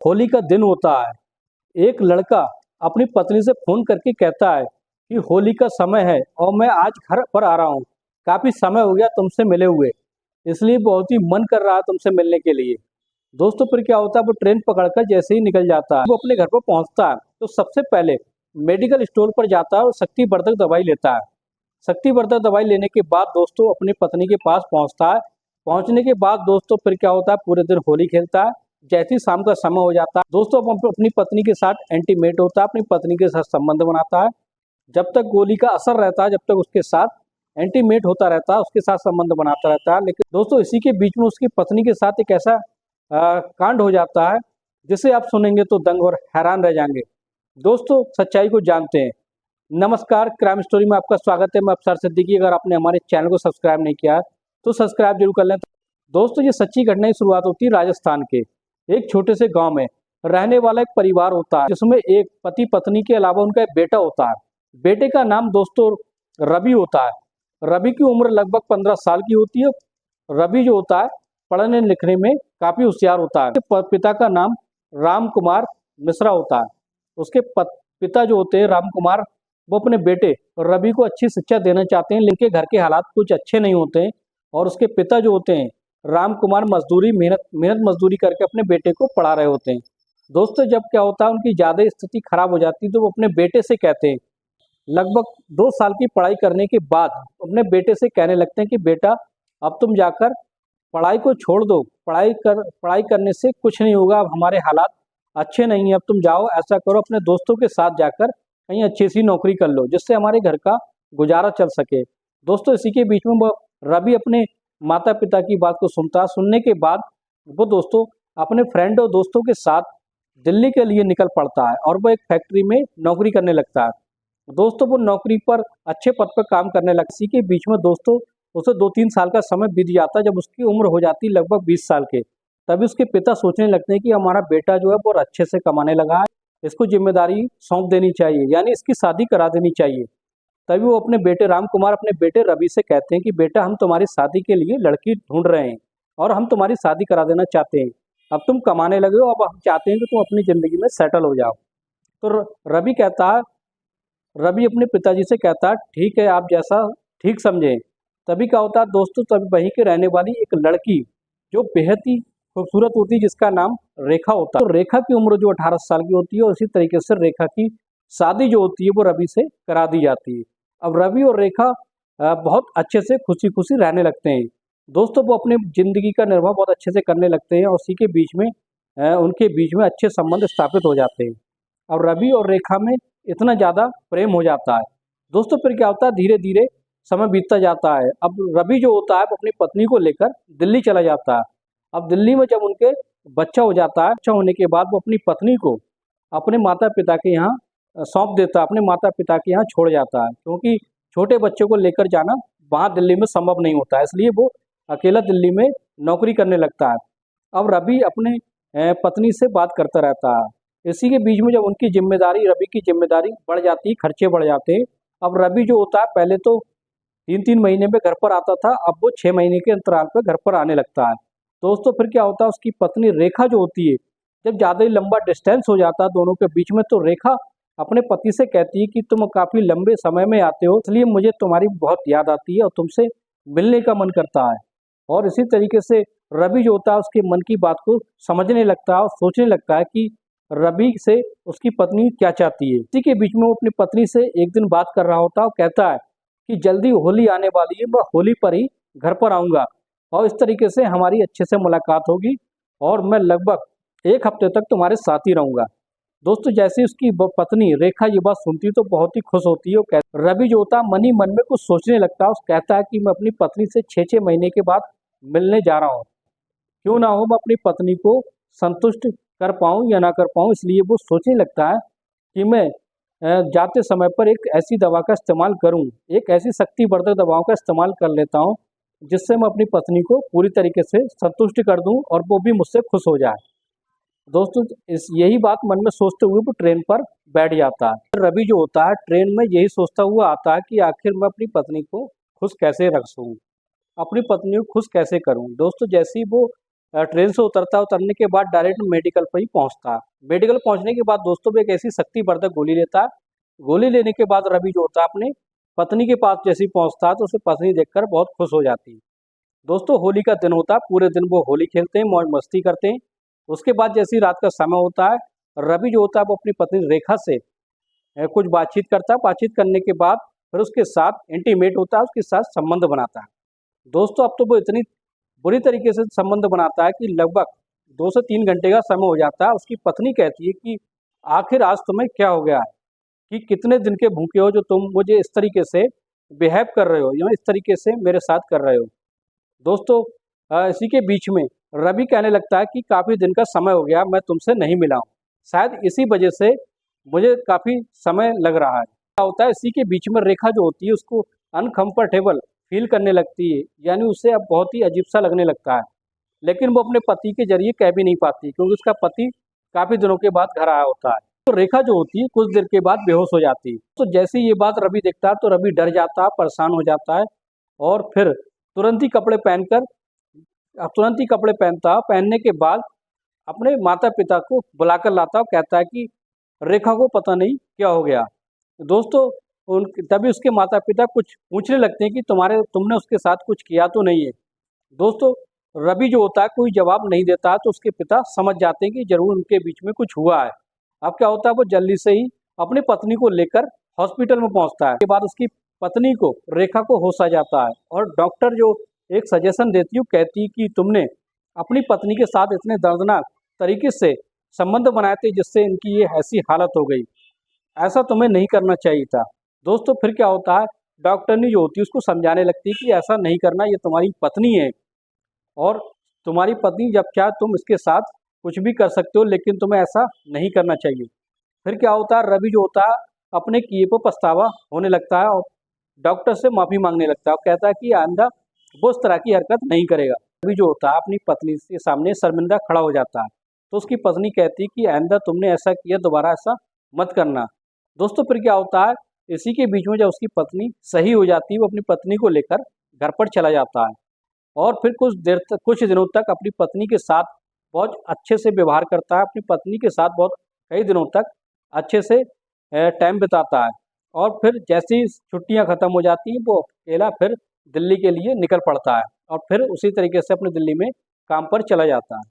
होली का दिन होता है। एक लड़का अपनी पत्नी से फोन करके कहता है कि होली का समय है और मैं आज घर पर आ रहा हूँ। काफी समय हो गया तुमसे मिले हुए, इसलिए बहुत ही मन कर रहा है तुमसे मिलने के लिए। दोस्तों फिर क्या होता है, वो ट्रेन पकड़कर जैसे ही निकल जाता है, वो अपने घर पर पहुंचता है तो सबसे पहले मेडिकल स्टोर पर जाता है और शक्तिवर्धक दवाई लेता है। शक्तिवर्धक दवाई लेने के बाद दोस्तों अपनी पत्नी के पास पहुंचता है। पहुंचने के बाद दोस्तों फिर क्या होता है, पूरे दिन होली खेलता है। जैसे ही शाम का समय हो जाता है दोस्तों अपनी पत्नी के साथ एंटीमेट होता है, अपनी पत्नी के साथ संबंध बनाता है। जब तक गोली का असर रहता है, जब तक उसके साथ एंटीमेट होता रहता है, उसके साथ संबंध बनाता रहता है। लेकिन दोस्तों इसी के बीच में उसकी पत्नी के साथ एक ऐसा कांड हो जाता है जिसे आप सुनेंगे तो दंग और हैरान रह जाएंगे। दोस्तों सच्चाई को जानते हैं। नमस्कार, क्राइम स्टोरी में आपका स्वागत है। मैं अफसर सिद्दीकी। अगर आपने हमारे चैनल को सब्सक्राइब नहीं किया है तो सब्सक्राइब जरूर कर लें। दोस्तों ये सच्ची घटना की शुरुआत होती है राजस्थान के एक छोटे से गांव में। रहने वाला एक परिवार होता है जिसमें एक पति पत्नी के अलावा उनका एक बेटा होता है। बेटे का नाम दोस्तों रवि होता है। रवि की उम्र लगभग 15 साल की होती है। रवि जो होता है पढ़ने लिखने में काफी होशियार होता है। पिता का नाम राम कुमार मिश्रा होता है। उसके पिता जो होते हैं राम कुमार, वो अपने बेटे रवि को अच्छी शिक्षा देना चाहते हैं, लेकिन घर के हालात कुछ अच्छे नहीं होते हैं। और उसके पिता जो होते हैं राम कुमार मेहनत मजदूरी करके अपने बेटे को पढ़ा रहे होते हैं। दोस्तों जब क्या होता है, उनकी ज्यादा स्थिति खराब हो जाती है तो वो अपने बेटे से कहते हैं, लगभग 2 साल की पढ़ाई करने के बाद अपने बेटे से कहने लगते हैं कि बेटा अब तुम जाकर पढ़ाई को छोड़ दो। पढ़ाई करने से कुछ नहीं होगा, अब हमारे हालात अच्छे नहीं है। अब तुम जाओ, ऐसा करो अपने दोस्तों के साथ जाकर कहीं अच्छी सी नौकरी कर लो जिससे हमारे घर का गुजारा चल सके। दोस्तों इसी के बीच में वो रवि अपने माता पिता की बात को सुनता। सुनने के बाद वो दोस्तों अपने फ्रेंड और दोस्तों के साथ दिल्ली के लिए निकल पड़ता है और वो एक फैक्ट्री में नौकरी करने लगता है। दोस्तों वो नौकरी पर अच्छे पद पर काम करने लगता है। इसी के बीच में दोस्तों उसे 2-3 साल का समय बीत जाता है। जब उसकी उम्र हो जाती है लगभग 20 साल के, तभी उसके पिता सोचने लगते हैं कि हमारा बेटा जो है बहुत अच्छे से कमाने लगा है, इसको जिम्मेदारी सौंप देनी चाहिए, यानी इसकी शादी करा देनी चाहिए। तभी वो अपने बेटे राम कुमार अपने बेटे रवि से कहते हैं कि बेटा हम तुम्हारी शादी के लिए लड़की ढूंढ रहे हैं और हम तुम्हारी शादी करा देना चाहते हैं। अब तुम कमाने लगे हो, अब हम चाहते हैं कि तुम अपनी जिंदगी में सेटल हो जाओ। तो रवि अपने पिताजी से कहता है ठीक है, आप जैसा ठीक समझें। तभी क्या होता है दोस्तों, तभी वहीं के रहने वाली एक लड़की जो बेहद ही खूबसूरत होती है जिसका नाम रेखा होता है। तो रेखा की उम्र जो 18 साल की होती है और इसी तरीके से रेखा की शादी जो होती है वो रवि से करा दी जाती है। अब रवि और रेखा बहुत अच्छे से खुशी खुशी रहने लगते हैं। दोस्तों वो अपनी जिंदगी का निर्वाह बहुत अच्छे से करने लगते हैं और उसी के बीच में उनके बीच में अच्छे संबंध स्थापित हो जाते हैं। अब रवि और रेखा में इतना ज़्यादा प्रेम हो जाता है। दोस्तों फिर क्या होता है, धीरे धीरे समय बीतता जाता है। अब रवि जो होता है अपनी पत्नी को लेकर दिल्ली चला जाता है। अब दिल्ली में जब उनके बच्चा हो जाता है, बच्चा होने के बाद वो अपनी पत्नी को अपने माता पिता के यहाँ सौंप देता है, अपने माता पिता के यहाँ छोड़ जाता है, क्योंकि छोटे बच्चे को लेकर जाना वहाँ दिल्ली में संभव नहीं होता है, इसलिए वो अकेला दिल्ली में नौकरी करने लगता है। अब रवि अपने पत्नी से बात करता रहता है। इसी के बीच में जब रवि की जिम्मेदारी बढ़ जाती है, खर्चे बढ़ जाते हैं। अब रवि जो होता है पहले तो 3-3 महीने में घर पर आता था, अब वो 6 महीने के अंतराल पर घर पर आने लगता है। दोस्तों फिर क्या होता है, उसकी पत्नी रेखा जो होती है, जब ज़्यादा ही लंबा डिस्टेंस हो जाता है दोनों के बीच में, तो रेखा अपने पति से कहती है कि तुम काफ़ी लंबे समय में आते हो, इसलिए मुझे तुम्हारी बहुत याद आती है और तुमसे मिलने का मन करता है। और इसी तरीके से रवि जो होता है उसके मन की बात को समझने लगता है और सोचने लगता है कि रवि से उसकी पत्नी क्या चाहती है। इसी के बीच में वो अपनी पत्नी से एक दिन बात कर रहा होता है और कहता है कि जल्दी होली आने वाली है, मैं होली पर ही घर पर आऊँगा और इस तरीके से हमारी अच्छे से मुलाकात होगी और मैं लगभग 1 हफ्ते तक तुम्हारे साथ ही रहूँगा। दोस्तों जैसे उसकी पत्नी रेखा ये बात सुनती है तो बहुत ही खुश होती है। रवि जो होता है मन ही मन में कुछ सोचने लगता है, कहता है कि मैं अपनी पत्नी से 6-6 महीने के बाद मिलने जा रहा हूँ, क्यों ना हो मैं अपनी पत्नी को संतुष्ट कर पाऊँ या ना कर पाऊँ। इसलिए वो सोचने लगता है कि मैं जाते समय पर एक ऐसी दवा का इस्तेमाल करूं, एक ऐसी शक्तिवर्धक दवाओं का इस्तेमाल कर लेता हूं जिससे मैं अपनी पत्नी को पूरी तरीके से संतुष्ट कर दूं और वो भी मुझसे खुश हो जाए। दोस्तों यही बात मन में सोचते हुए वो ट्रेन पर बैठ जाता है। रवि जो होता है ट्रेन में यही सोचता हुआ आता है कि आखिर मैं अपनी पत्नी को खुश कैसे रख सकूँ, अपनी पत्नी को खुश कैसे करूँ। दोस्तों जैसे ही वो ट्रेन से उतरता है। उतरने के बाद डायरेक्ट मेडिकल पर ही पहुंचता है। मेडिकल पहुंचने के बाद दोस्तों वो एक ऐसी शक्तिवर्धक गोली लेता है। गोली लेने के बाद रवि जो होता है अपने पत्नी के पास जैसे ही पहुंचता है तो उसे पत्नी देखकर बहुत खुश हो जाती है। दोस्तों होली का दिन होता है, पूरे दिन वो होली खेलते हैं, मौज मस्ती करते हैं। उसके बाद जैसे ही रात का समय होता है, रवि जो होता है वो अपनी पत्नी रेखा से कुछ बातचीत करता है। बातचीत करने के बाद फिर उसके साथ इंटीमेट होता है, उसके साथ संबंध बनाता है। दोस्तों अब तो वो इतनी बुरी तरीके से संबंध बनाता है कि लगभग 2 से 3 घंटे का समय हो जाता है। उसकी पत्नी कहती है कि आखिर आज तुम्हें क्या हो गया है, कि कितने दिन के भूखे हो जो तुम मुझे इस तरीके से बिहेव कर रहे हो या इस तरीके से मेरे साथ कर रहे हो। दोस्तों इसी के बीच में रवि कहने लगता है कि काफ़ी दिन का समय हो गया मैं तुमसे नहीं मिला हूँ, शायद इसी वजह से मुझे काफ़ी समय लग रहा है। क्या होता है इसी के बीच में रेखा जो होती है उसको अनकंफर्टेबल फील करने लगती है, यानी उसे अब बहुत ही अजीब सा लगने लगता है। लेकिन वो अपने पति के जरिए कह भी नहीं पाती क्योंकि उसका पति काफ़ी दिनों के बाद घर आया होता है। तो रेखा जो होती है कुछ देर के बाद बेहोश हो जाती है। तो जैसे ही ये बात रवि देखता है तो रवि डर जाता है, परेशान हो जाता है और फिर तुरंत ही कपड़े पहनकर तुरंत ही कपड़े पहनता है। पहनने के बाद अपने माता पिता को बुलाकर लाता है और कहता है कि रेखा को पता नहीं क्या हो गया। दोस्तों तभी उसके माता पिता कुछ पूछने लगते हैं कि तुमने उसके साथ कुछ किया तो नहीं है। दोस्तों रवि जो होता है कोई जवाब नहीं देता है तो उसके पिता समझ जाते हैं कि जरूर उनके बीच में कुछ हुआ है। अब क्या होता है वो जल्दी से ही अपनी पत्नी को लेकर हॉस्पिटल में पहुंचता है। उसके बाद उसकी पत्नी को रेखा को होश आ जाता है और डॉक्टर जो एक सजेशन देती है कहती है कि तुमने अपनी पत्नी के साथ इतने दर्दनाक तरीके से संबंध बनाए थे जिससे इनकी ये ऐसी हालत हो गई, ऐसा तुम्हें नहीं करना चाहिए था। दोस्तों फिर क्या होता है डॉक्टरनी जो होती है उसको समझाने लगती है कि ऐसा नहीं करना, ये तुम्हारी पत्नी है और तुम्हारी पत्नी जब क्या तुम इसके साथ कुछ भी कर सकते हो लेकिन तुम्हें ऐसा नहीं करना चाहिए। फिर क्या होता है रवि जो होता है अपने किए पर पछतावा होने लगता है और डॉक्टर से माफ़ी मांगने लगता है और कहता है कि आइंदा वो इस तरह की हरकत नहीं करेगा। रवि जो होता है अपनी पत्नी के सामने शर्मिंदा खड़ा हो जाता है तो उसकी पत्नी कहती है कि आइंदा तुमने ऐसा किया दोबारा ऐसा मत करना। दोस्तों फिर क्या होता है इसी के बीच में जब उसकी पत्नी सही हो जाती है वो अपनी पत्नी को लेकर घर पर चला जाता है और फिर कुछ दिनों तक अपनी पत्नी के साथ बहुत अच्छे से व्यवहार करता है। अपनी पत्नी के साथ बहुत कई दिनों तक अच्छे से टाइम बिताता है और फिर जैसे ही छुट्टियां ख़त्म हो जाती हैं वो अकेला फिर दिल्ली के लिए निकल पड़ता है और फिर उसी तरीके से अपने दिल्ली में काम पर चला जाता है।